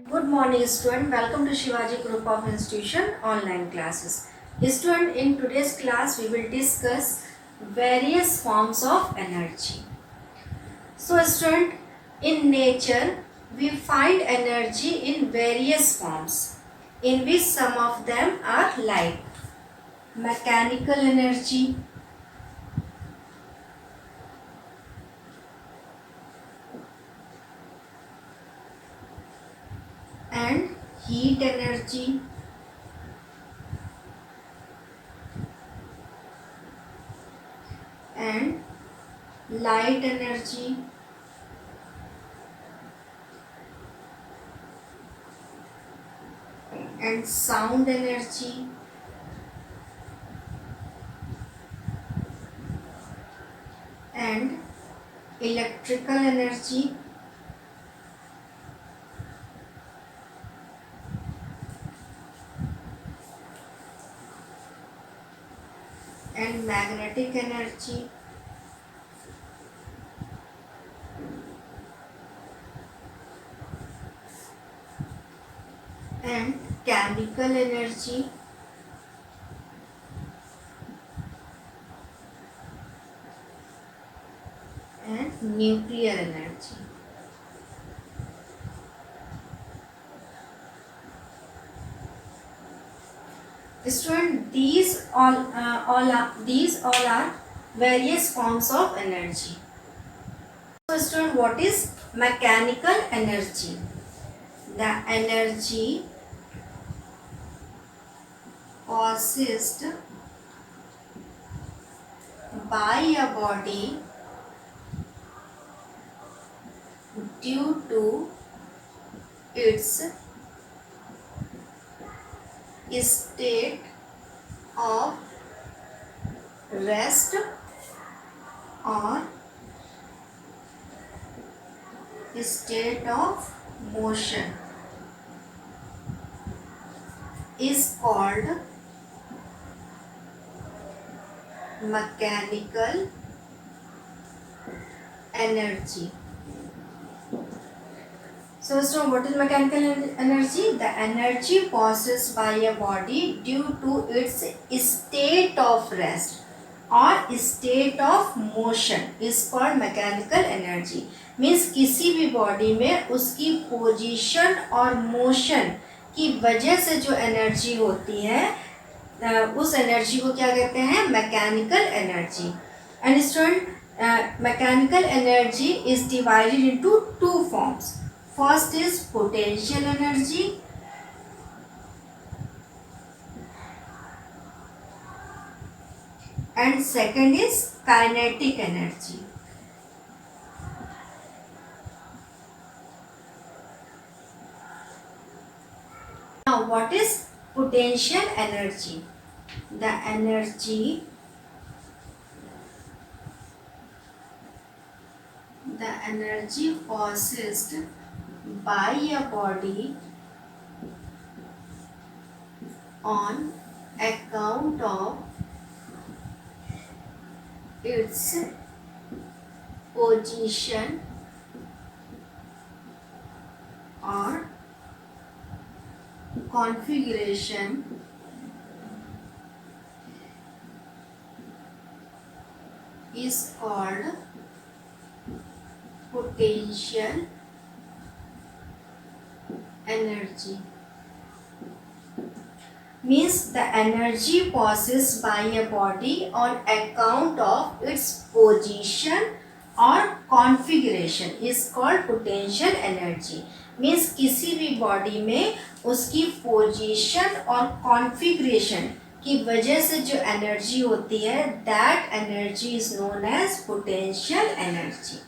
Good morning, student. Welcome to Shivaji Group of Institution online classes. Student, in today's class, we will discuss various forms of energy. So, student, in nature, we find energy in various forms, in which some of them are like mechanical energy, and heat energy, and light energy, and sound energy, and electrical energy, and magnetic energy, and chemical energy, and nuclear energy. Student, these all are various forms of energy. So, student, what is mechanical energy? The energy possessed by a body due to its state of rest or state of motion is called mechanical energy. So, what is mechanical energy? The energy possessed by a body due to its state of rest or state of motion is called mechanical energy. Means किसी भी body में उसकी position और motion की वजह से जो energy होती है उस एनर्जी को क्या कहते हैं? Mechanical energy. And student, mechanical energy is divided into two forms. First is potential energy and second is kinetic energy. Now, what is potential energy? The energy possessed by a body on account of its position or configuration is called potential energy. Means the energy possessed by a body on account of its position or configuration is called potential energy. Means किसी भी body में उसकी position और configuration की वजह से जो energy होती है that energy is known as potential energy.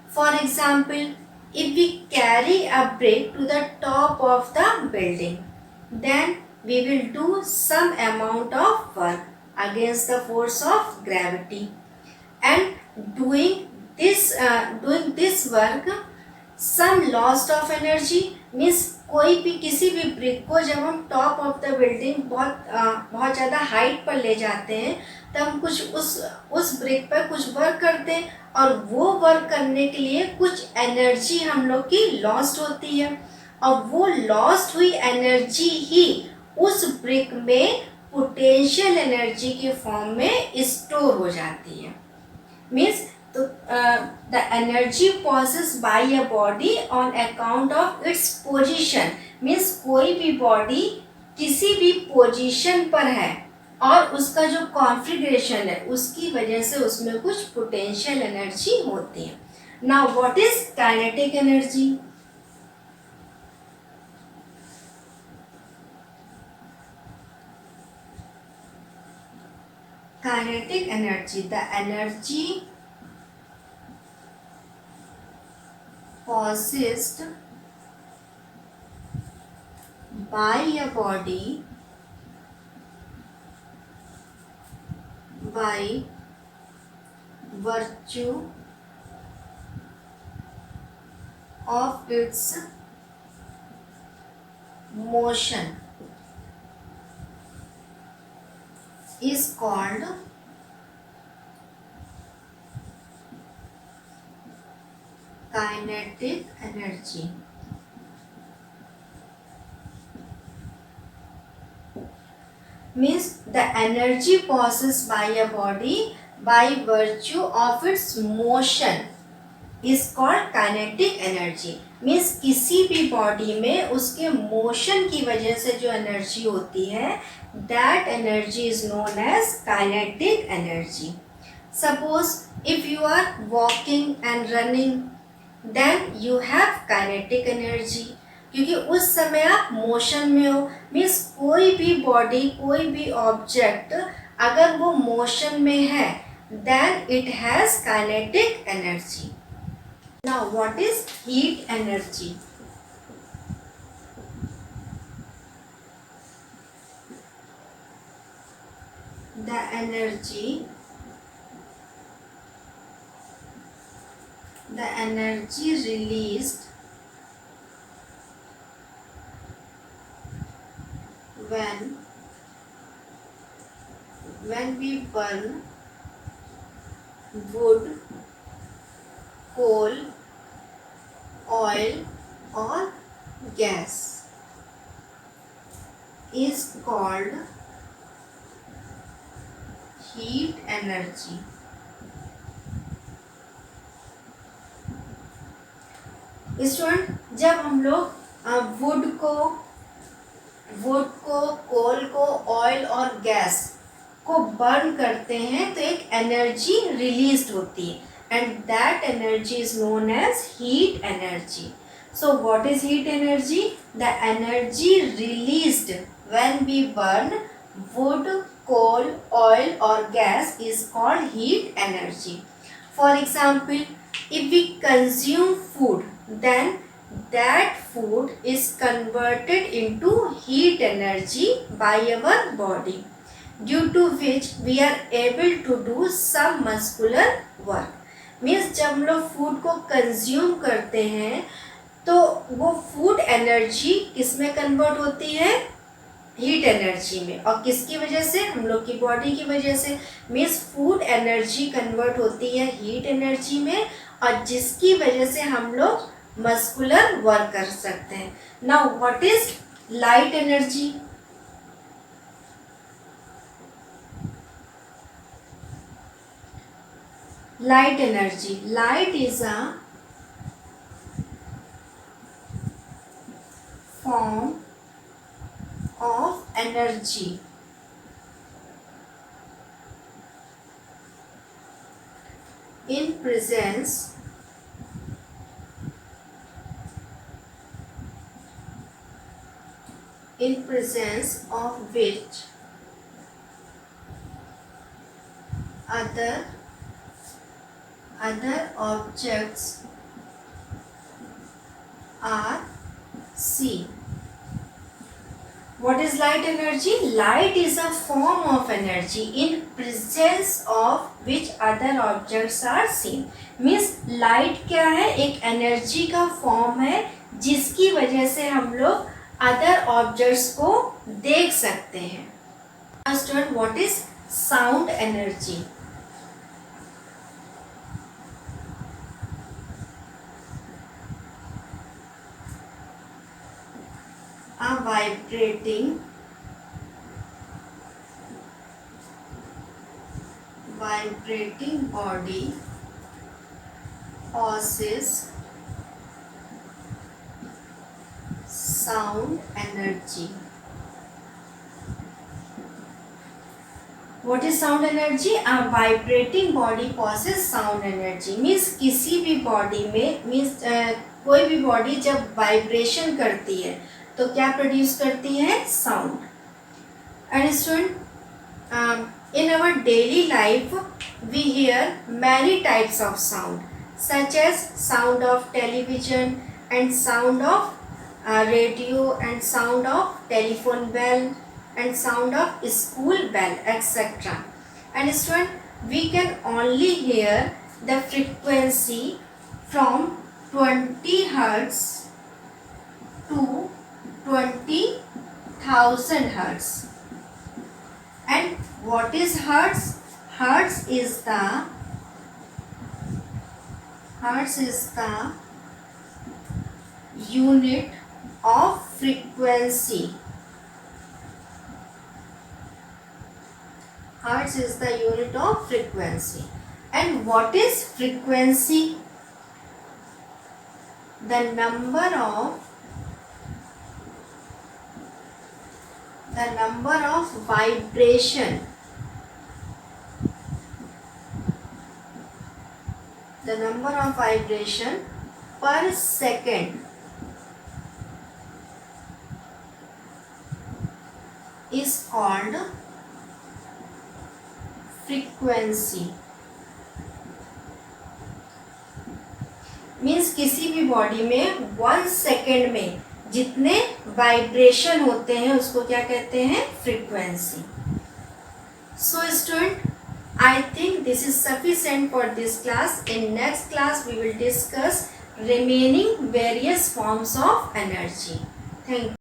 For example, if we carry a brick to the top of the building, then we will do some amount of work against the force of gravity. And doing this work, some loss of energy means कोई भी किसी भी brick को जब हम top of the building बहुत ज़्यादा height पर ले जाते हैं तब हम कुछ उस ब्रिक पर कुछ वर्क करते हैं और वो वर्क करने के लिए कुछ एनर्जी हम लोग की लॉस्ट होती है. और वो लॉस्ट हुई एनर्जी ही उस ब्रिक में पोटेंशियल एनर्जी के फॉर्म में स्टोर हो जाती है। मीन्स तो the energy possess by a body on account of its position, means कोई भी बॉडी किसी भी पोजीशन पर है और उसका जो कॉन्फ़िगरेशन है उसकी वजह से उसमें कुछ पोटेंशियल एनर्जी होती है। Now what is kinetic energy? Kinetic energy, the energy possessed by a body by virtue of its motion is called kinetic energy. Means the energy possessed by a body by virtue of its motion is called kinetic energy. Means किसी भी body में उसके motion की वजह से जो energy होती है that energy is known as kinetic energy. Suppose if you are walking and running, then you have kinetic energy, क्योंकि उस समय आप मोशन में हो। मीन्स कोई भी बॉडी, कोई भी ऑब्जेक्ट अगर वो मोशन में है then it has kinetic energy. Now what is heat energy? The energy released when we burn wood, coal, oil or gas is called heat energy. Student, जब हम लोग वुड को, कोल को, ऑयल और गैस को बर्न करते हैं तो एक एनर्जी रिलीज होती है and that energy is known as heat energy. So what is heat energy? The energy released when we burn wood, coal, oil or gas is called heat energy. For example, if we consume food, then that food is converted into heat energy by our body, due to which we are able to do some muscular work. Means जब हम लोग food को consume करते हैं तो वो food energy किस में कन्वर्ट होती है? हीट एनर्जी में. और किसकी वजह से? हम लोग की बॉडी की वजह से. मीन्स फूड एनर्जी कन्वर्ट होती है हीट एनर्जी में और जिसकी वजह से हम लोग मस्कुलर वर्क कर सकते हैं. Now what is light energy? Light energy, light is a form of energy in presence of which other objects are seen. What is light energy? Light is a form of energy in presence of which other objects are seen. Means light क्या है? एक energy का form है जिसकी वजह से हम लोग अदर ऑब्जेक्ट्स को देख सकते हैं. Student, what is sound energy? vibrating body possesses sound energy. What is sound energy? A vibrating body possesses sound energy. Means किसी भी बॉडी में means कोई भी बॉडी जब वाइब्रेशन करती है तो क्या प्रोड्यूस करती है? Sound. And student, in our daily life we hear many types of sound such as sound of television and sound of radio and sound of telephone bell and sound of school bell, etc. And student, we can only hear the frequency from 20 hertz to 20,000 hertz. And what is hertz? Hertz is the unit of frequency. Hertz is the unit of frequency. And what is frequency? The number of vibration. The number of vibration per second is called frequency. Means किसी भी body में 1 second में जितने vibration होते हैं उसको क्या कहते हैं? Frequency. So student, I think this is sufficient for this class. In next class we will discuss remaining various forms of energy. Thank you.